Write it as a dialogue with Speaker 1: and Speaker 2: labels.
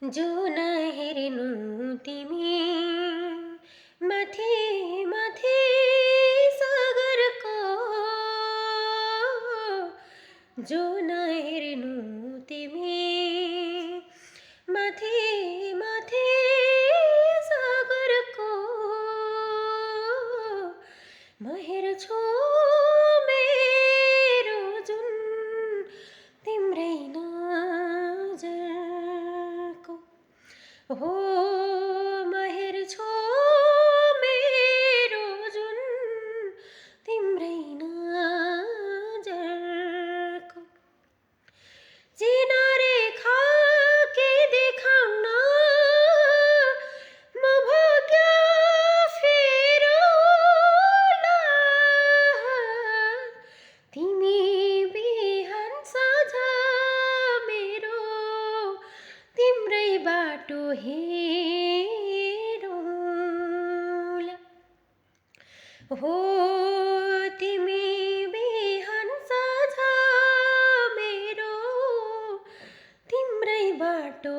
Speaker 1: जो नहेर्नु तिमी माथि माथि सागरको, जो नहेर्नु तिमी माथि माथि सागरको, म हेर्छु मेरो जुन तिम्रै नजरको हो। म हेर्छु मेरो जुन तिम्रै नजरको, चिनारेखा के देखाउन म भाग्य फेरौँला, तिमी बिहान साँझ मेरो तिम्रै बाटो हेरौँला हो। तिमी बिहान साँझ मेरो तिम्रै बाटो